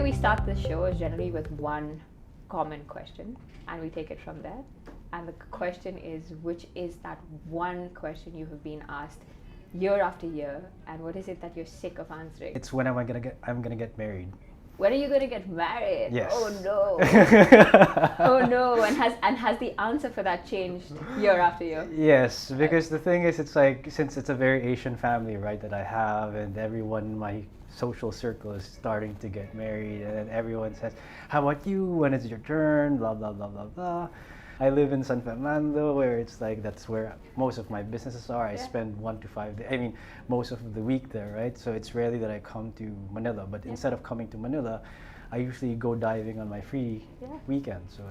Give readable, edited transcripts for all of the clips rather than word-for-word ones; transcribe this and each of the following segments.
we start the show is generally with one common question, and we take it from there. And the question is, which is that one question you have been asked year after year, and what is it that you're sick of answering? It's when am I gonna get? I'm gonna get married. When are you going to get married? Yes. Oh no. Oh no. And has the answer for that changed year after year? Yes, because the thing is, it's like, since it's a very Asian family, right, that I have, and everyone in my social circle is starting to get married, and then everyone says, how about you? When is your turn? Blah, blah, blah, blah, blah. I live in San Fernando, where it's like, that's where most of my businesses are. I spend 1 to 5 days, most of the week there, right? So it's rarely that I come to Manila, but instead of coming to Manila, I usually go diving on my free weekend. So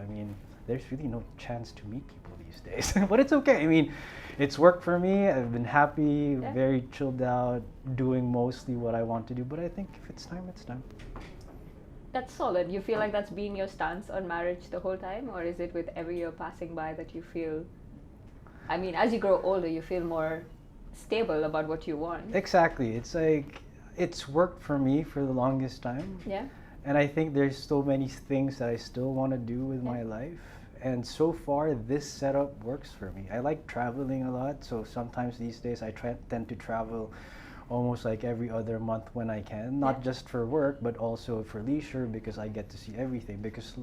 there's really no chance to meet people these days. But it's okay. It's worked for me. I've been happy, very chilled out, doing mostly what I want to do. But I think if it's time, it's time. That's solid. You feel like that's been your stance on marriage the whole time? Or is it with every year passing by that you feel, as you grow older, you feel more stable about what you want? Exactly. It's like, it's worked for me for the longest time. Yeah. And I think there's so many things that I still want to do with my life. And so far, this setup works for me. I like traveling a lot. So sometimes these days I tend to travel almost like every other month when I can, not just for work, but also for leisure, because I get to see everything. Because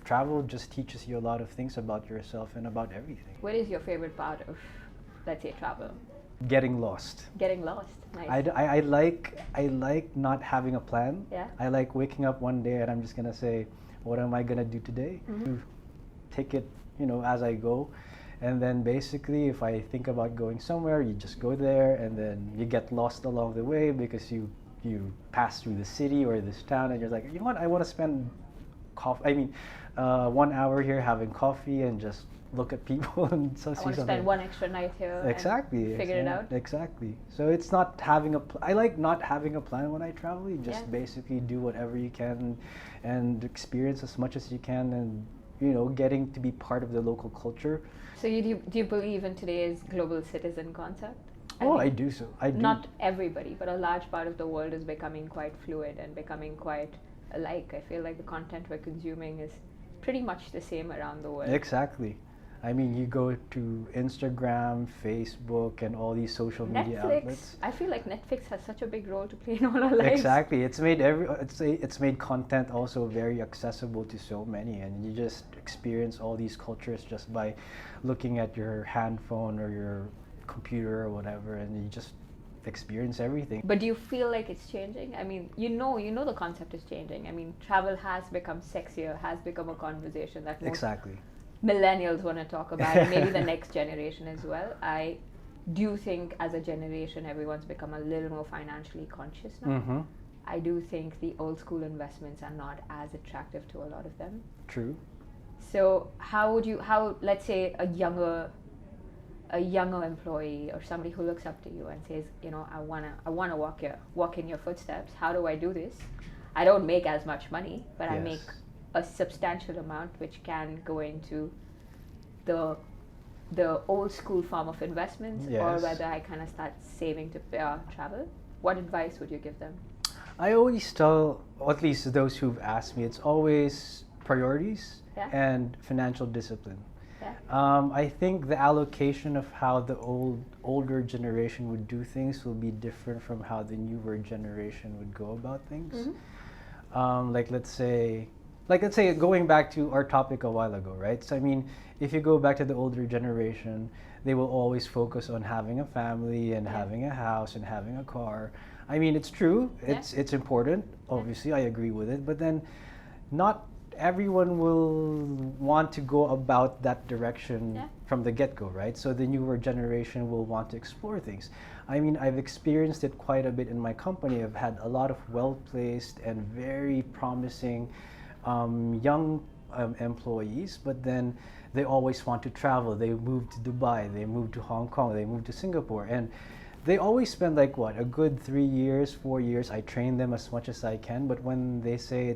travel just teaches you a lot of things about yourself and about everything. What is your favorite part of, let's say, travel? Getting lost. Getting lost. Nice. I like not having a plan. Yeah. I like waking up one day and I'm just gonna say, what am I gonna do today? Take it, as I go. And then basically, if I think about going somewhere, you just go there, and then you get lost along the way because you pass through the city or this town, and you're like, you know what? I want to spend 1 hour here having coffee and just look at people and I want to spend one extra night here. Exactly. And figure it out. Exactly. So it's not having I like not having a plan when I travel. You just basically do whatever you can and experience as much as you can, and getting to be part of the local culture. So do you believe in today's global citizen concept? I do so. I do. Not everybody, but a large part of the world is becoming quite fluid and becoming quite alike. I feel like the content we're consuming is pretty much the same around the world. Exactly. You go to Instagram, Facebook, and all these social media outlets. I feel like Netflix has such a big role to play in all our lives. Exactly. It's made content also very accessible to so many, and you just experience all these cultures just by looking at your handphone or your computer or whatever, and you just experience everything. But do you feel like it's changing? You know the concept is changing. Travel has become sexier, has become a conversation that most millennials want to talk about, and maybe the next generation as well. I do think as a generation, everyone's become a little more financially conscious now. I do think the old school investments are not as attractive to a lot of them. True. So how let's say a younger employee or somebody who looks up to you and says, I wanna walk in your footsteps. How do I do this? I don't make as much money, but I make a substantial amount which can go into the old school form of investments, or whether I kind of start saving to travel. What advice would you give them? I always tell, at least those who've asked me, it's always priorities and financial discipline. I think the allocation of how the older generation would do things will be different from how the newer generation would go about things. Let's say going back to our topic a while ago, right? So if you go back to the older generation, they will always focus on having a family and having a house and having a car. It's true. It's important. Obviously, I agree with it. But then, not everyone will want to go about that direction from the get-go, right? So the newer generation will want to explore things. I've experienced it quite a bit in my company. I've had a lot of well-placed and very promising young employees, but then they always want to travel. They move to Dubai, they move to Hong Kong, they move to Singapore, and they always spend a good 3 years, 4 years. I train them as much as I can, but when they say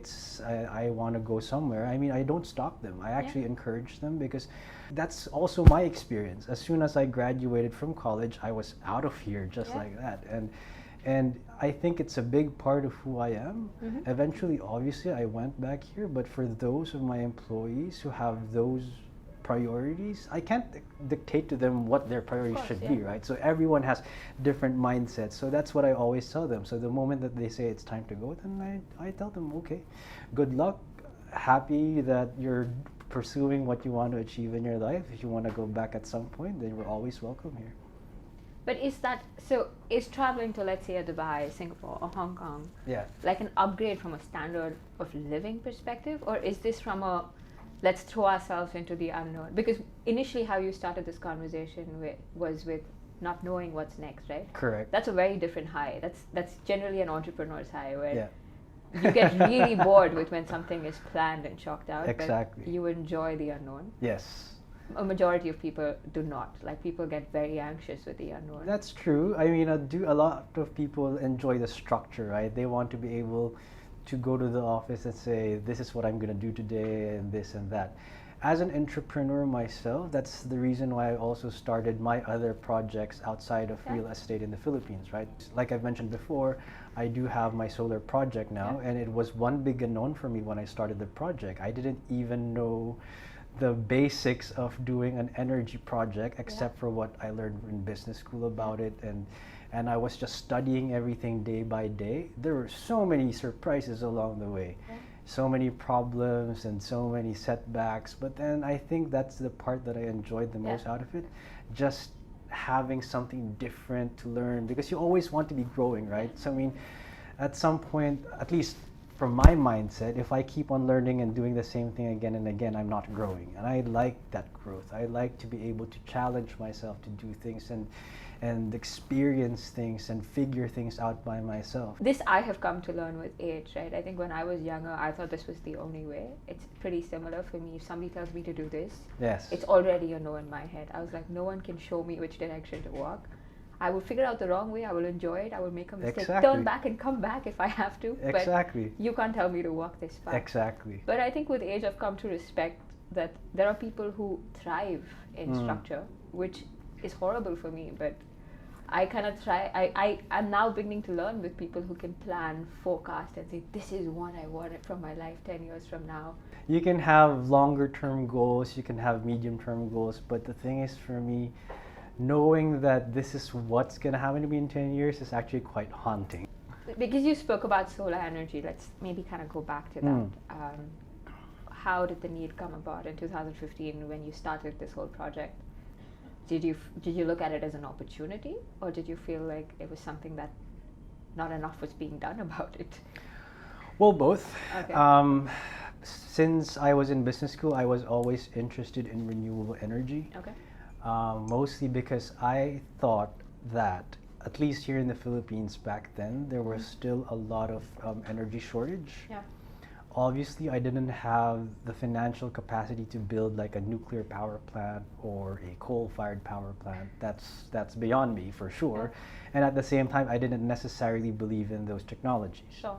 I want to go somewhere, I don't stop them. I actually encourage them, because that's also my experience. As soon as I graduated from college, I was out of here just like that. And And I think it's a big part of who I am. Eventually, obviously, I went back here, but for those of my employees who have those priorities, I can't dictate to them what their priorities should be, right? So everyone has different mindsets. So that's what I always tell them. So the moment that they say it's time to go, then I tell them, okay, good luck. Happy that you're pursuing what you want to achieve in your life. If you want to go back at some point, then you're always welcome here. But is traveling to, let's say, a Dubai, Singapore, or Hong Kong, like an upgrade from a standard of living perspective, or is this from a let's throw ourselves into the unknown? Because initially how you started this conversation was with not knowing what's next, right? Correct. That's a very different high. That's generally an entrepreneur's high, where you get really bored with when something is planned and chalked out. Exactly. But you enjoy the unknown. Yes. A majority of people do not. Like, people get very anxious with the unknown. That's true. I mean, a lot of people enjoy the structure, right? They want to be able to go to the office and say, this is what I'm going to do today, and this and that. As an entrepreneur myself, that's the reason why I also started my other projects outside of real estate in the Philippines, right? Like I've mentioned before, I do have my solar project now, and it was one big unknown for me when I started the project. I didn't even know the basics of doing an energy project except for what I learned in business school about it, and I was just studying everything day by day. There were so many surprises along the way, so many problems and so many setbacks, but then I think that's the part that I enjoyed the most out of it, just having something different to learn, because you always want to be growing, right? So I mean, at some point, at least from my mindset, if I keep on learning and doing the same thing again and again, I'm not growing. And I like that growth. I like to be able to challenge myself to do things and experience things and figure things out by myself. This I have come to learn with age, right? I think when I was younger, I thought this was the only way. It's pretty similar for me. If somebody tells me to do this, it's already a no in my head. I was like, no one can show me which direction to walk. I will figure out the wrong way, I will enjoy it, I will make a mistake, turn back and come back if I have to. Exactly. But you can't tell me to walk this path. Exactly. But I think with age I've come to respect that there are people who thrive in structure, which is horrible for me, but I kind of I'm now beginning to learn with people who can plan, forecast, and say, this is what I want from my life 10 years from now. You can have longer term goals, you can have medium term goals, but the thing is, for me, knowing that this is what's going to happen to me in 10 years is actually quite haunting. Because you spoke about solar energy, let's maybe kind of go back to that. How did the need come about in 2015 when you started this whole project? Did you look at it as an opportunity, or did you feel like it was something that not enough was being done about it? Well, both. Okay. Since I was in business school, I was always interested in renewable energy. Okay. Mostly because I thought that, at least here in the Philippines back then, there was still a lot of energy shortage. Yeah. Obviously, I didn't have the financial capacity to build like a nuclear power plant or a coal-fired power plant. That's beyond me for sure. And at the same time, I didn't necessarily believe in those technologies. Sure.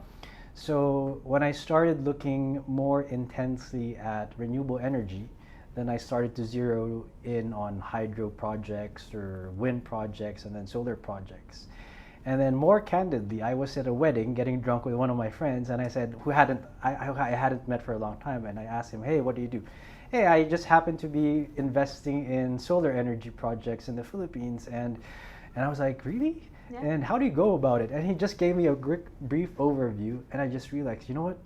So when I started looking more intensely at renewable energy, then I started to zero in on hydro projects or wind projects and then solar projects. And then more candidly, I was at a wedding getting drunk with one of my friends, and I said, I hadn't met for a long time, and I asked him, hey, what do you do? Hey, I just happen to be investing in solar energy projects in the Philippines. And I was like, really? Yeah. And how do you go about it? And he just gave me a brief overview, and I just realized, you know what?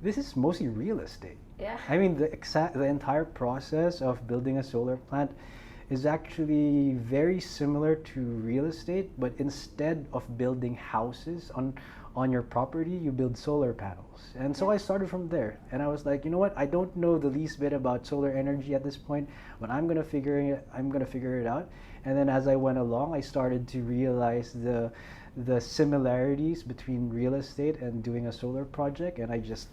This is mostly real estate. Yeah. I mean, the entire process of building a solar plant is actually very similar to real estate, but instead of building houses on your property, you build solar panels. And so I started from there, and I was like, you know what? I don't know the least bit about solar energy at this point, but I'm gonna figure it out. And then as I went along, I started to realize the similarities between real estate and doing a solar project, and I just,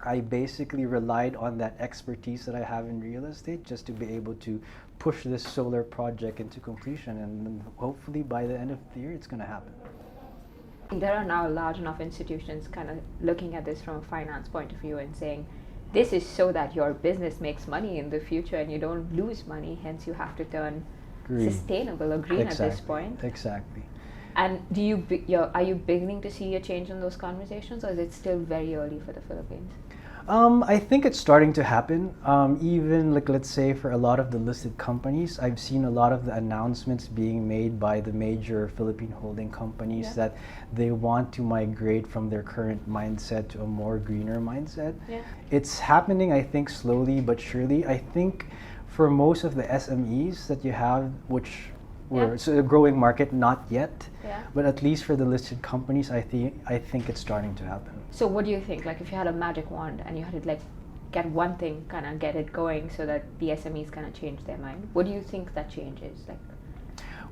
I basically relied on that expertise that I have in real estate just to be able to push this solar project into completion, and hopefully by the end of the year it's going to happen. There are now large enough institutions kind of looking at this from a finance point of view and saying, this is so that your business makes money in the future and you don't lose money, hence you have to turn sustainable or green at this point. Exactly. And are you beginning to see a change in those conversations, or is it still very early for the Philippines? I think it's starting to happen. Even like let's say for a lot of the listed companies, I've seen a lot of the announcements being made by the major Philippine holding companies that they want to migrate from their current mindset to a more greener mindset. Yeah. It's happening, I think, slowly but surely. I think for most of the SMEs that you have, which so a growing market, not yet, but at least for the listed companies, I think it's starting to happen. So what do you think? Like if you had a magic wand and you had to like get one thing, kind of get it going so that the SMEs kind of change their mind, what do you think that change is? Like,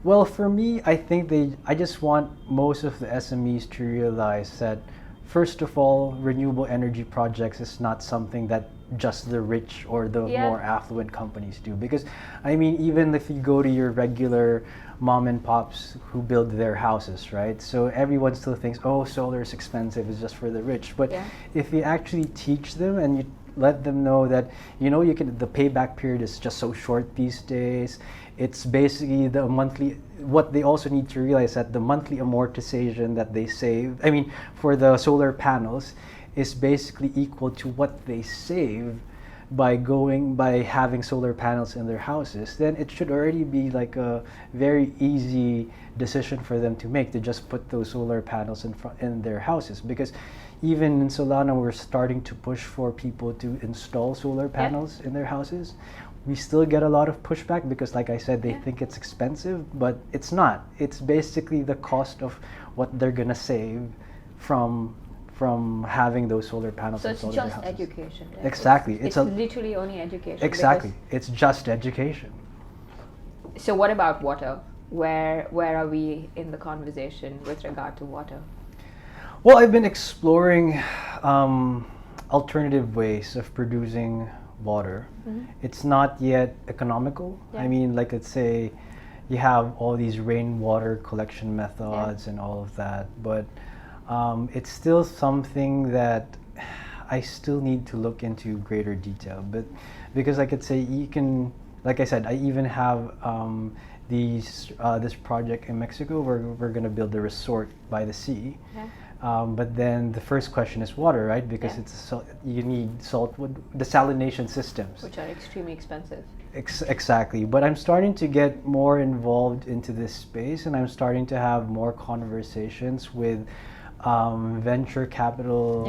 well, for me, I think I just want most of the SMEs to realize that, first of all, renewable energy projects is not something that just the rich or the more affluent companies do. Because, I mean, even if you go to your regular mom and pops who build their houses, right? So everyone still thinks, oh, solar is expensive, it's just for the rich. But if you actually teach them and you let them know that, you know, the payback period is just so short these days. It's basically the monthly, what they also need to realize that the monthly amortization that they save, I mean, for the solar panels, is basically equal to what they save by having solar panels in their houses. Then it should already be like a very easy decision for them to make, to just put those solar panels in their houses. Because even in Solana, we're starting to push for people to install solar panels in their houses. We still get a lot of pushback because, like I said, they think it's expensive, but it's not. It's basically the cost of what they're gonna save from having those solar panels installed in their houses. So it's just education, right? Exactly. It's literally only education. Exactly. It's just education. So what about water? Where are we in the conversation with regard to water? Well, I've been exploring alternative ways of producing water. It's not yet economical. I mean, like let's say you have all these rainwater collection methods and all of that, but it's still something that I still need to look into greater detail. But because I could say you can, like I said, I even have this project in Mexico where we're going to build a resort by the sea. But then the first question is water, right? Because you need saltwood, desalination systems, which are extremely expensive. Exactly. But I'm starting to get more involved into this space, and I'm starting to have more conversations with venture capital,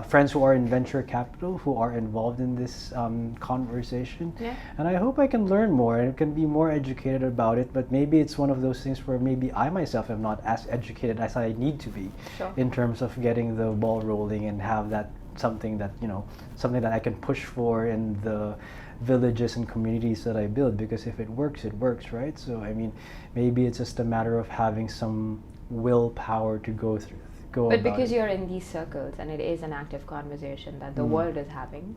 friends who are in venture capital who are involved in this conversation. And I hope I can learn more and can be more educated about it, but maybe it's one of those things where maybe I myself am not as educated as I need to be in terms of getting the ball rolling and have that something that I can push for in the villages and communities that I build, because if it works, right? So I mean, maybe it's just a matter of having some willpower to go but because you're in these circles and it is an active conversation that the world is having,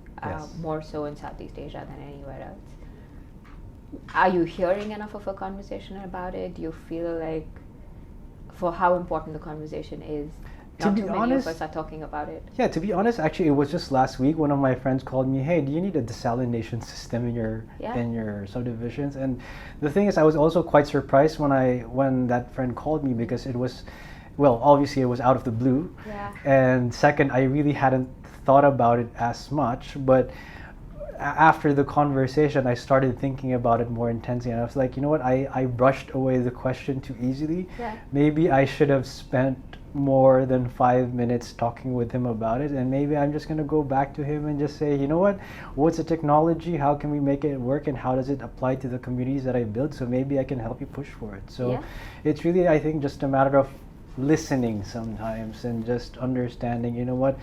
more so in Southeast Asia than anywhere else, are you hearing enough of a conversation about it? Do you feel like, for how important the conversation is, not too many of us are talking about it? Yeah, to be honest, actually, it was just last week one of my friends called me, hey, do you need a desalination system in your subdivisions? And the thing is, I was also quite surprised when that friend called me, because it was, well, obviously it was out of the blue. And second, I really hadn't thought about it as much, but after the conversation, I started thinking about it more intensely, and I was like, you know what, I brushed away the question too easily. Maybe I should have spent more than 5 minutes talking with him about it, and maybe I'm just going to go back to him and just say, you know what's the technology, how can we make it work, and how does it apply to the communities that I build, so maybe I can help you push for it. So it's really, I think, just a matter of listening sometimes and just understanding, you know what,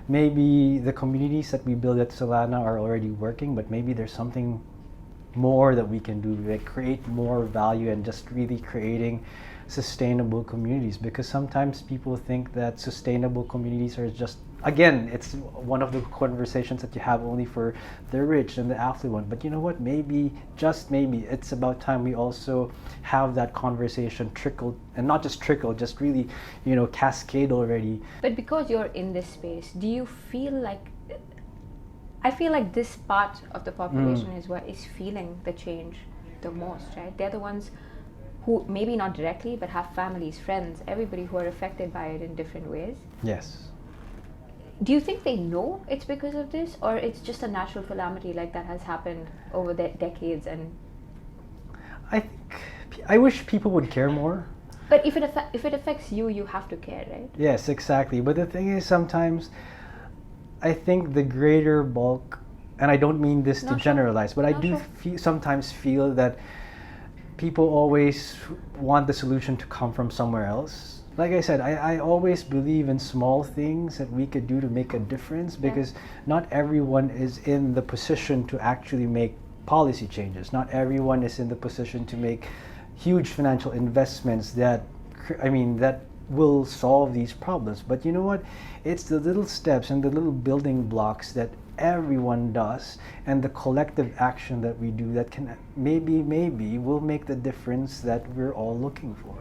maybe the communities that we build at Solana are already working, but maybe there's something more that we can do, like create more value and just really creating sustainable communities. Because sometimes people think that sustainable communities are just, again, it's one of the conversations that you have only for the rich and the affluent. But you know what, maybe, just maybe, it's about time we also have that conversation trickle, and not just trickle, just really, cascade already. But because you're in this space, do you feel like, I feel like this part of the population is feeling the change the most, right? They're the ones who maybe not directly, but have families, friends, everybody who are affected by it in different ways. Yes. Do you think they know it's because of this, or it's just a natural calamity like that has happened over the decades? And I wish people would care more. But if it affects you, you have to care, right? Yes, exactly. But the thing is, sometimes I think the greater bulk, and I don't mean this to generalize, but I do sometimes feel that people always want the solution to come from somewhere else. Like I said, I always believe in small things that we could do to make a difference, because not everyone is in the position to actually make policy changes. Not everyone is in the position to make huge financial investments that will solve these problems. But you know what? It's the little steps and the little building blocks that everyone does, and the collective action that we do that can maybe will make the difference that we're all looking for.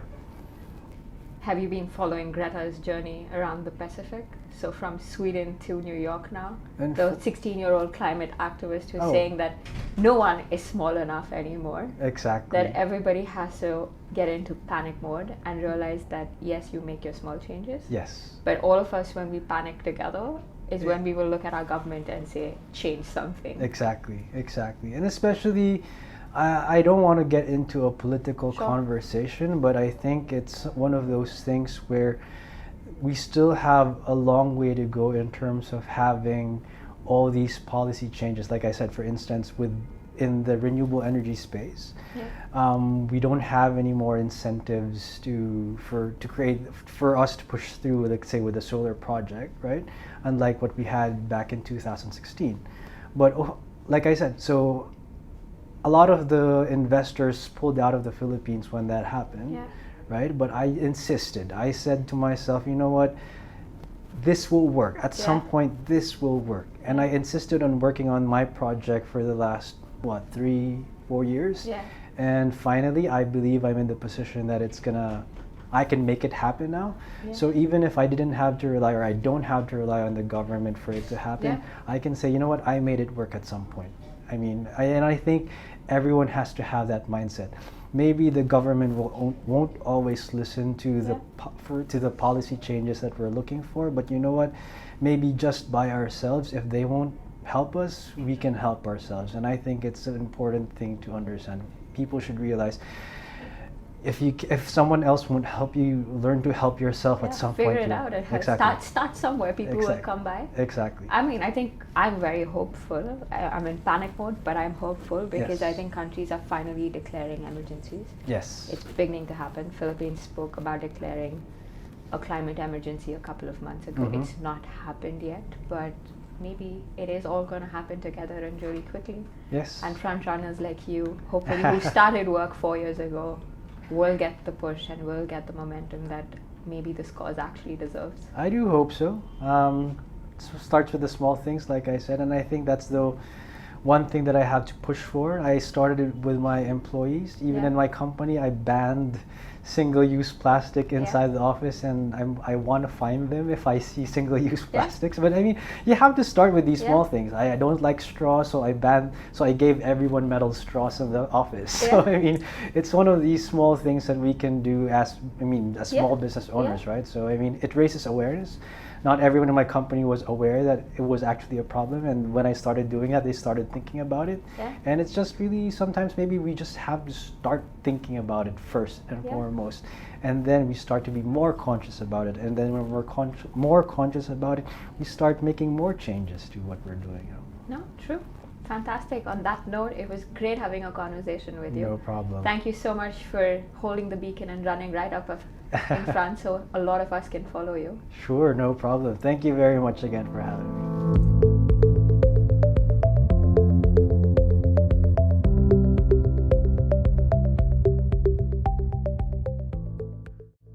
Have you been following Greta's journey around the Pacific? So from Sweden to New York now, and the 16-year-old climate activist who's saying that no one is small enough anymore. Exactly. That everybody has to get into panic mode and realize that yes, you make your small changes. Yes. But all of us, when we panic together, is when we will look at our government and say, change something. Exactly. And especially, I don't want to get into a political conversation, but I think it's one of those things where we still have a long way to go in terms of having all these policy changes. Like I said, for instance, in the renewable energy space, we don't have any more incentives for us to push through, like say with a solar project, right? Unlike what we had back in 2016. But like I said, so a lot of the investors pulled out of the Philippines when that happened, right? But I insisted. I said to myself, you know what? This will work. At some point, this will work. And I insisted on working on my project for the last, 3-4 years? Yeah. And finally, I believe I'm in the position that I can make it happen now. Yeah. So even if I didn't have to rely, or I don't have to rely on the government for it to happen, I can say, you know what? I made it work at some point. I mean, I think everyone has to have that mindset. Maybe the government won't always listen to the policy changes that we're looking for, but you know what? Maybe just by ourselves, if they won't help us, we can help ourselves. And I think it's an important thing to understand. People should realize, if someone else won't help you, learn to help yourself at some point. Figure it out. Exactly. Start somewhere. People will come by. Exactly. I mean, I think I'm very hopeful. I'm in panic mode, but I'm hopeful because I think countries are finally declaring emergencies. Yes. It's beginning to happen. Philippines spoke about declaring a climate emergency a couple of months ago. Mm-hmm. It's not happened yet, but maybe it is all going to happen together and really quickly. Yes. And front runners like you, hopefully, who started work 4 years ago, will get the push and will get the momentum that maybe this cause actually deserves. I do hope so. So starts with the small things, like I said, and I think that's the one thing that I have to push for. I started it with my employees. Even in my company, I banned single-use plastic inside the office, and I want to find them if I see single-use plastics. But I mean, you have to start with these small things. I don't like straws, so I gave everyone metal straws in the office. So I mean, it's one of these small things that we can do as small business owners, right? So I mean, it raises awareness. Not everyone in my company was aware that it was actually a problem, and when I started doing that, they started thinking about it. And it's just really, sometimes maybe we just have to start thinking about it first and foremost, and then we start to be more conscious about it, and then when we're more conscious about it, we start making more changes to what we're doing. No, true. Fantastic. On that note, it was great having a conversation with you. No problem. Thank you so much for holding the beacon and running right up in front so a lot of us can follow you. Sure, no problem. Thank you very much again for having me.